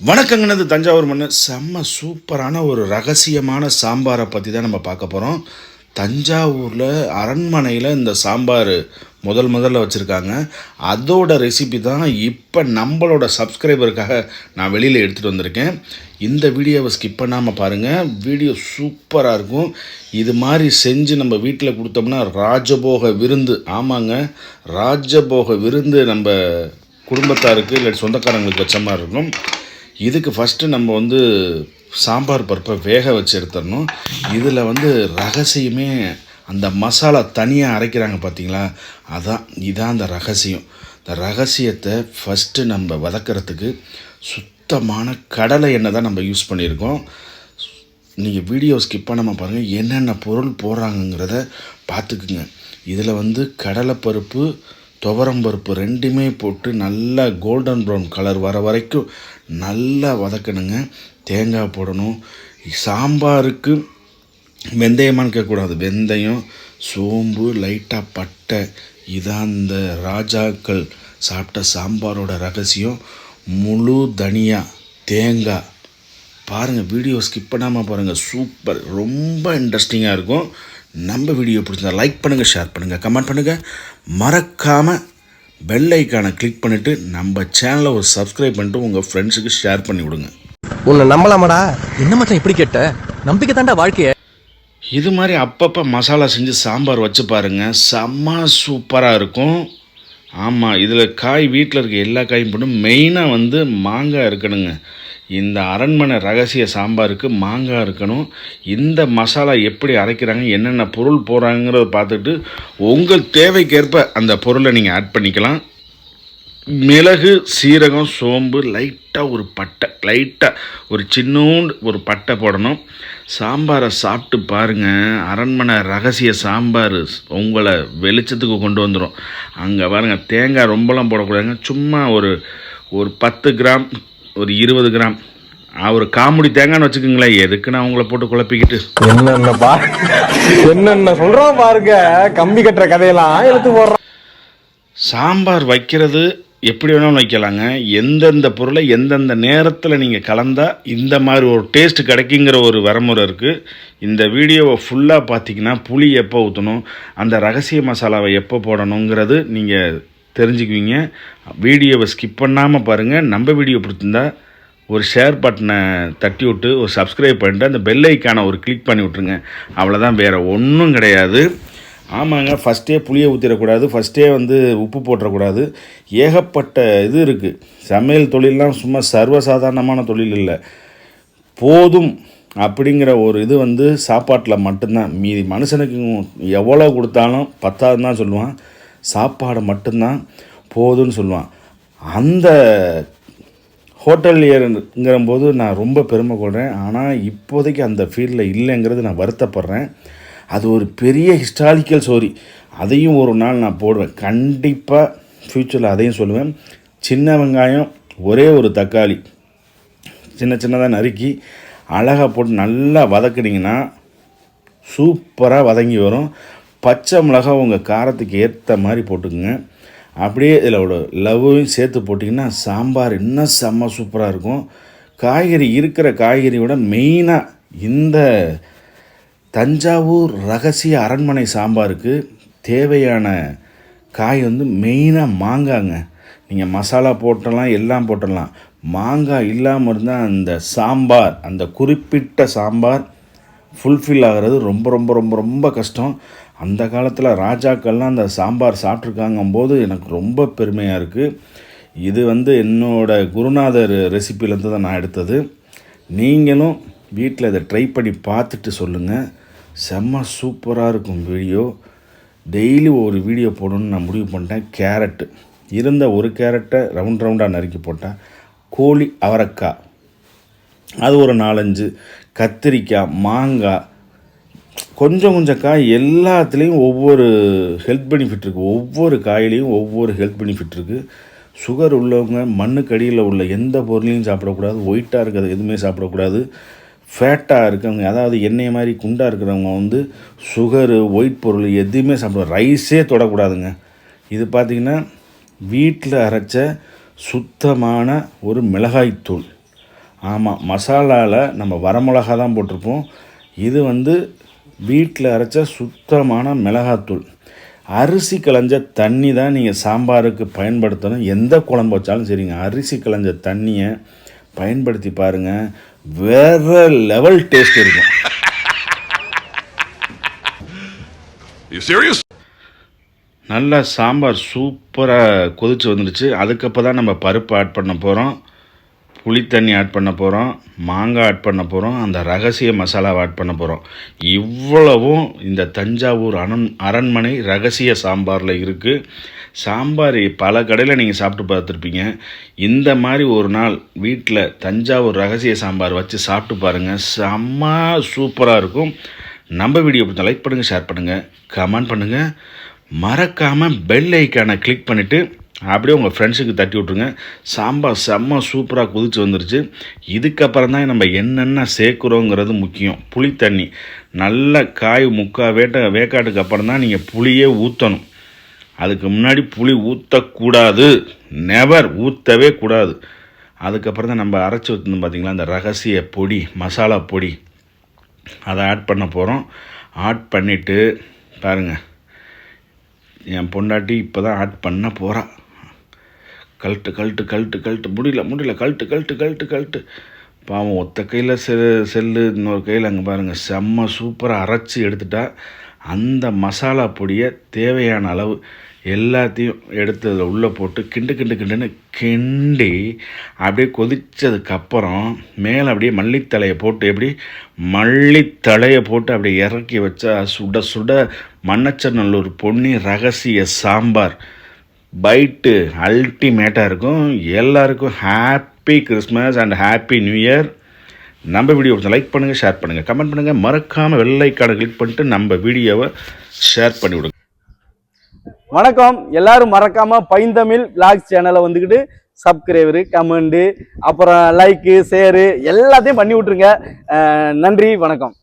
வணக்கங்கனது தஞ்சாவூர் மண்ணு செம்ம சூப்பரான ஒரு ரகசியமான சாம்பாரை பற்றி தான் நம்ம பார்க்க போகிறோம். தஞ்சாவூரில் அரண்மனையில் இந்த சாம்பார் முதல்ல வச்சுருக்காங்க. அதோட ரெசிபி தான் இப்போ நம்மளோட சப்ஸ்கிரைபருக்காக நான் வெளியில் எடுத்துகிட்டு வந்திருக்கேன். இந்த வீடியோவை ஸ்கிப் பண்ணாமல் பாருங்கள், வீடியோ சூப்பராக இருக்கும். இது மாதிரி செஞ்சு நம்ம வீட்டில் கொடுத்தோம்னா ராஜபோக விருந்து, ஆமாங்க ராஜபோக விருந்து நம்ம குடும்பத்தாருக்கு இல்லை சொந்தக்காரங்களுக்கு வச்ச மாதிரி இருக்கும். இதுக்கு ஃபஸ்ட்டு நம்ம சாம்பார் பருப்பை வேக வச்சு எடுத்துடணும். இதில் ரகசியமே அந்த மசாலா தனியாக அரைக்கிறாங்க பார்த்தீங்களா, இதான் அந்த ரகசியம். இந்த ரகசியத்தை ஃபஸ்ட்டு நம்ம வதக்கிறதுக்கு சுத்தமான கடலை எண்ணெய் தான் நம்ம யூஸ் பண்ணியிருக்கோம். நீங்கள் வீடியோ ஸ்கிப் பண்ணாமல் பாருங்கள், என்னென்ன பொருள் போடுறாங்கங்கிறத பார்த்துக்குங்க. இதில் கடலைப்பருப்பு, துவரம்பருப்பு ரெண்டுமே போட்டு நல்லா கோல்டன் ப்ரௌன் கலர் வர வரைக்கும் நல்லா வதக்கணுங்க. தேங்காய் போடணும். சாம்பாருக்கு வெந்தயமானு கேட்கக்கூடாது, வெந்தயம், சோம்பு, லைட்டாக பட்டை. இதான் இந்த ராஜாக்கள் சாப்பிட்ட சாம்பாரோட ரகசியம். முழு தனியா, தேங்காய். பாருங்கள், வீடியோ ஸ்கிப் பண்ணாமல் பாருங்கள், சூப்பர், ரொம்ப இன்ட்ரெஸ்டிங்காக இருக்கும். நம்ம வீடியோ பிடிச்சிருந்தா லைக் பண்ணுங்கள், ஷேர் பண்ணுங்கள், கமெண்ட் பண்ணுங்கள். மறக்காமல் பெல் ஐக்கானை கிளிக் பண்ணிவிட்டு நம்ம சேனலை ஒரு சப்ஸ்கிரைப் பண்ணிட்டு உங்கள் ஃப்ரெண்ட்ஸுக்கு ஷேர் பண்ணி விடுங்க. உன்னை நம்பலாமாடா? என்ன மச்சான் இப்படி கேட்ட? நம்பிக்கை தாண்டா வாழ்க்கைய. இது மாதிரி அப்பப்போ மசாலா செஞ்சு சாம்பார் வச்சு பாருங்கள், செம்ம சூப்பராக இருக்கும். ஆமாம், இதில் காய் வீட்டில் இருக்க எல்லா காயும் போட்டு மெயினாக மாங்காய் இருக்கணுங்க. இந்த அரண்மனை ரகசிய சாம்பாருக்கு மாங்காய் இருக்கணும். இந்த மசாலா எப்படி அரைக்கிறாங்க, என்னென்ன பொருள் போடுறாங்கிறத பார்த்துட்டு உங்கள் தேவைக்கேற்ப அந்த பொருளை நீங்கள் ஆட் பண்ணிக்கலாம். மிளகு, சீரகம், சோம்பு, லைட்டாக ஒரு பட்டை, லைட்டாக ஒரு சின்னோண்டு ஒரு பட்டை போடணும். சாம்பாரை சாப்பிட்டு பாருங்கள், அரண்மனை ரகசிய சாம்பார் உங்களை வெளிச்சத்துக்கு கொண்டு வந்துடும். அங்கே பாருங்கள், தேங்காய் ரொம்பலாம் போடக்கூடாதுங்க, சும்மா ஒரு 10 கிராம், ஒரு 20 கிராம், ஒரு காமுடி தேங்காய்னு வச்சுக்கோங்களேன். எதுக்கு நான் உங்களை போட்டு குழப்பிக்கிட்டு என்னென்ன சொல்றோம் பாருங்க, கம்பி கட்டுற கதையெல்லாம் எடுத்து போடுறோம். சாம்பார் வைக்கிறது எப்படி வேணாலும் வைக்கலாங்க. எந்தெந்த பொருளை எந்தெந்த நேரத்தில் நீங்கள் கலந்தால் இந்த மாதிரி ஒரு டேஸ்ட்டு கிடைக்குங்கிற ஒரு வரமுறை இருக்குது. இந்த வீடியோவை ஃபுல்லாக பார்த்தீங்கன்னா புளி எப்போ ஊற்றணும், அந்த ரகசிய மசாலாவை எப்போ போடணுங்கிறது நீங்கள் தெரிஞ்சுக்குவீங்க. வீடியோவை ஸ்கிப் பண்ணாமல் பாருங்கள். நம்ம வீடியோ பிடிச்சிருந்தா ஒரு ஷேர் பட்டனை தட்டி விட்டு ஒரு சப்ஸ்கிரைப் பண்ணிட்டு அந்த பெல் ஐக்கானை ஒரு கிளிக் பண்ணி விட்ருங்க. அவ்வளோதான், வேறு ஒன்றும் கிடையாது. ஆமாங்க, ஃபஸ்ட்டே புளியை ஊற்றிடக்கூடாது, ஃபஸ்ட்டே உப்பு போட்டுறக்கூடாது. ஏகப்பட்ட இது இருக்குது. சமையல் தொழிலெலாம் சும்மா சர்வசாதாரணமான தொழில் இல்லை. போதும் அப்படிங்கிற ஒரு இது சாப்பாட்டில் மட்டும்தான். மீதி மனுஷனுக்கு எவ்வளோ கொடுத்தாலும் பத்தாதுன்னு தான் சொல்லுவான். சாப்பாடு மட்டும்தான் போதும்னு சொல்லுவான். அந்த ஹோட்டல்ங்கிற போது நான் ரொம்ப பெருமை கொள்கிறேன். ஆனால் இப்போதைக்கு அந்த ஃபீல்டில் இல்லைங்கிறது நான் வருத்தப்படுறேன். அது ஒரு பெரிய ஹிஸ்டாரிக்கல் ஸ்டோரி. அதையும் ஒரு நாள் நான் போடுவேன் கண்டிப்பாக, ஃப்யூச்சரில் அதையும் சொல்லுவேன். சின்ன வெங்காயம், ஒரே ஒரு தக்காளி சின்னதாக நறுக்கி அழகாக போட்டு நல்லா வதக்குனிங்கன்னா சூப்பராக வதங்கி வரும். பச்சை மிளகா உங்கள் காரத்துக்கு ஏற்ற மாதிரி போட்டுக்குங்க. அப்படியே இதில் லவ்வையும் சேர்த்து போட்டிங்கன்னா சாம்பார் இன்னும் செம்ம சூப்பராக இருக்கும். காய்கறி இருக்கிற காய்கறியோட மெயினாக இந்த தஞ்சாவூர் ரகசிய அரண்மனை சாம்பாருக்கு தேவையான காய் மெயினாக மாங்காங்க. நீங்கள் மசாலா போட்டலாம், எல்லாம் போட்டலாம், மாங்காய் இல்லாமல் இருந்தால் அந்த சாம்பார், அந்த குறிப்பிட்ட சாம்பார் ஃபுல்ஃபில் ஆகிறது ரொம்ப ரொம்ப ரொம்ப ரொம்ப கஷ்டம். அந்த காலத்தில் ராஜாக்கள்லாம் அந்த சாம்பார் சாப்பிட்ருக்காங்கும்போது எனக்கு ரொம்ப பெருமையாக இருக்குது. இது என்னோடய குருநாதர் ரெசிப்பிலேருந்து தான் நான் எடுத்தது. நீங்களும் வீட்டில் இதை ட்ரை பண்ணி பார்த்துட்டு சொல்லுங்கள். செம்ம சூப்பராக இருக்கும் வீடியோ. டெய்லி ஒரு வீடியோ போடணுன்னு நான் முடிவு பண்ணிட்டேன். கேரட்டு இருந்த ஒரு கேரட்டை ரவுண்டாக நறுக்கி போட்டேன். கோழி அவரைக்காய் அது ஒரு 4-5, கத்திரிக்காய், மாங்காய், கொஞ்சம் காய், எல்லாத்துலேயும் ஒவ்வொரு ஹெல்த் பெனிஃபிட் இருக்குது. ஒவ்வொரு காயிலையும் ஒவ்வொரு ஹெல்த் பெனிஃபிட் இருக்குது. சுகர் உள்ளவங்க மண்ணுக்கடியில் உள்ள எந்த பொருளையும் சாப்பிடக்கூடாது. ஒயிட்டாக இருக்கிறது எதுவுமே சாப்பிடக்கூடாது. ஃபேட்டாக இருக்கவங்க, அதாவது எண்ணெய் மாதிரி குண்டாக இருக்கிறவங்க சுகரு, ஒயிட் பொருள் எதுவுமே சாப்பிட, ரைஸே தொடக்கூடாதுங்க. இது பார்த்திங்கன்னா வீட்டில் அரைச்ச சுத்தமான ஒரு மிளகாய்த்தூள். ஆமாம், மசாலாவில் நம்ம வரமிளகா தான் போட்டிருப்போம். இது வந்து வீட்டில் அரைச்ச சுத்தமான மிளகாத்தூள். அரிசி களைஞ்ச தண்ணி தான் நீங்கள் சாம்பாருக்கு பயன்படுத்தணும். எந்த குழம்பு வச்சாலும் சரிங்க, அரிசி களைஞ்ச தண்ணியை பயன்படுத்தி பாருங்கள், வேறு லெவல் டேஸ்ட் இருக்கும். நல்லா சாம்பார் சூப்பராக கொதிச்சு வந்துடுச்சு. அதுக்கப்புறம் தான் நம்ம பருப்பு ஆட் பண்ண போகிறோம், புளி தண்ணி ஆட் பண்ண போகிறோம், மாங்காய் ஆட் பண்ண போகிறோம், அந்த ரகசிய மசாலாவை ஆட் பண்ண போகிறோம். இவ்வளவும் இந்த தஞ்சாவூர் அரண்மனை ரகசிய சாம்பாரில் இருக்குது. சாம்பார் பல கடையில் நீங்கள் சாப்பிட்டு பார்த்துருப்பீங்க. இந்த மாதிரி ஒரு நாள் வீட்டில் தஞ்சாவூர் ரகசிய சாம்பார் வச்சு சாப்பிட்டு பாருங்கள், செம்ம சூப்பராக இருக்கும். நம்ம வீடியோ பிடிச்சா லைக் பண்ணுங்கள், ஷேர் பண்ணுங்கள், கமெண்ட் பண்ணுங்கள். மறக்காமல் பெல் ஐக்கானை கிளிக் பண்ணிவிட்டு அப்படியே உங்கள் ஃப்ரெண்ட்ஸுக்கு தட்டி விட்ருங்க. சாம்பார் செம்ம சூப்பராக கொதிச்சு வந்துருச்சு. இதுக்கப்புறம் தான் நம்ம என்னென்ன சேர்க்குறோங்கிறது முக்கியம். புளி தண்ணி நல்ல காய் வேக்காட்டுக்கு அப்புறம் தான் நீங்கள் புளியே ஊற்றணும். அதுக்கு முன்னாடி புளி ஊற்றக்கூடாது, நெவர், ஊற்றவே கூடாது. அதுக்கப்புறம் தான் நம்ம அரைச்சி ஊற்றணும் பார்த்திங்களா, அந்த ரகசிய பொடி, மசாலா பொடி, அதை ஆட் பண்ண போகிறோம். ஆட் பண்ணிவிட்டு பாருங்கள், என் பொண்டாட்டி இப்போ தான் ஆட் பண்ண போகிறா. கழட்டு முடியல, கழட்டு. பாவம், ஒத்த கையில் செல்லு, இன்னொரு கையில் அங்கே பாருங்கள், செம்ம சூப்பராக அரைச்சி எடுத்துட்டா. அந்த மசாலா பொடியை தேவையான அளவு எல்லாத்தையும் எடுத்து அதில் உள்ளே போட்டு கிண்டுன்னு கிண்டி அப்படியே கொதித்ததுக்கப்புறம் மேலே அப்படியே மல்லித்தழையை போட்டு அப்படியே இறக்கி வச்சா சுட சுட மண்ணச்சநல்லூர் பொன்னி ரகசிய சாம்பார் பைட்டு அல்டிமேட்டாக இருக்கும். எல்லாருக்கும் happy Christmas and happy new year. நம்ம வீடியோ லைக் பண்ணுங்கள், ஷேர் பண்ணுங்கள், கமெண்ட் பண்ணுங்கள். மறக்காமல் வெள்ளை ஐக்கானை கிளிக் பண்ணிட்டு நம்ம வீடியோவை ஷேர் பண்ணி விடுங்க. வணக்கம், எல்லாரும் மறக்காம பைந்தமிழ் விளாக்ஸ் சேனலை வந்துக்கிட்டு சப்ஸ்கிரைபரு, கமெண்டு, அப்புறம் லைக்கு, ஷேரு எல்லாத்தையும் பண்ணி விட்ருங்க. நன்றி, வணக்கம்.